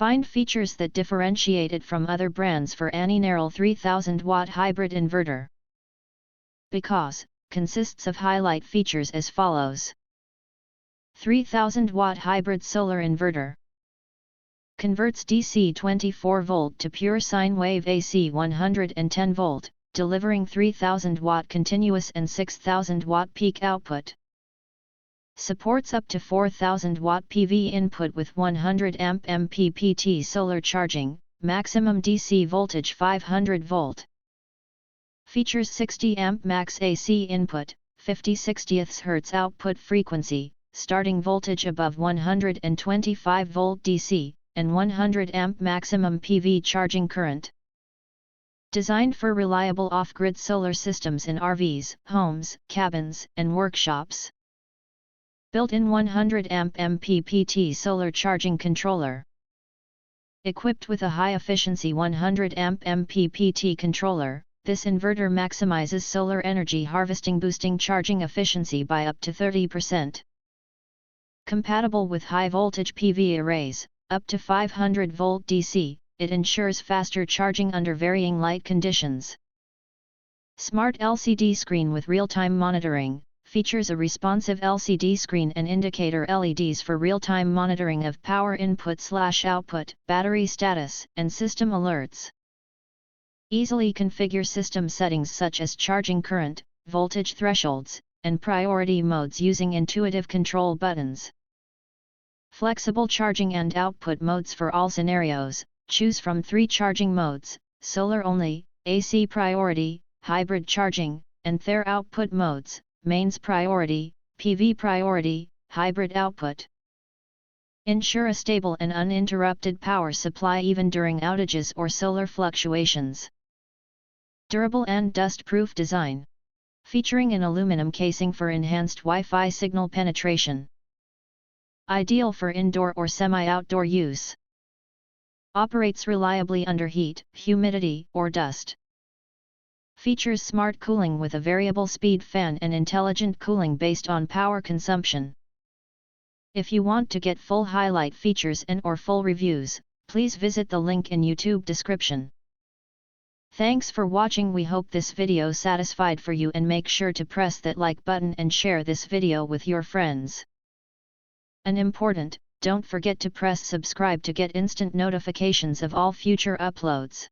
Find features that differentiate it from other brands for Aninerel 3000W Hybrid Inverter. Because, consists of highlight features as follows. 3000W Hybrid Solar Inverter. Converts DC 24V to pure sine wave AC 110V, delivering 3000W continuous and 6000W peak output. Supports up to 4000W PV input with 100 A MPPT solar charging, maximum DC voltage 500V. Features 60 A max AC input, 50/60 Hz output frequency, starting voltage above 125V DC, and 100 A maximum PV charging current. Designed for reliable off-grid solar systems in RVs, homes, cabins, and workshops. Built-in 100 A MPPT Solar Charging Controller. Equipped with a high-efficiency 100 A MPPT controller, this inverter maximizes solar energy harvesting, boosting charging efficiency by up to 30%. Compatible with high-voltage PV arrays, up to 500V DC, it ensures faster charging under varying light conditions. Smart LCD screen with real-time monitoring. Features a responsive LCD screen and indicator LEDs for real-time monitoring of power input/output, battery status, and system alerts. Easily configure system settings such as charging current, voltage thresholds, and priority modes using intuitive control buttons. Flexible charging and output modes for all scenarios. Choose from 3 charging modes: solar only, AC priority, hybrid charging, and their output modes. Mains priority, PV priority, hybrid output. Ensure a stable and uninterrupted power supply even during outages or solar fluctuations. Durable and dust-proof design. Featuring an aluminum casing for enhanced Wi-Fi signal penetration. Ideal for indoor or semi-outdoor use. Operates reliably under heat, humidity, or dust. Features smart cooling with a variable speed fan and intelligent cooling based on power consumption. If you want to get full highlight features and/or full reviews, please visit the link in YouTube description. Thanks for watching. We hope this video satisfied for you, and make sure to press that like button and share this video with your friends. And important, don't forget to press subscribe to get instant notifications of all future uploads.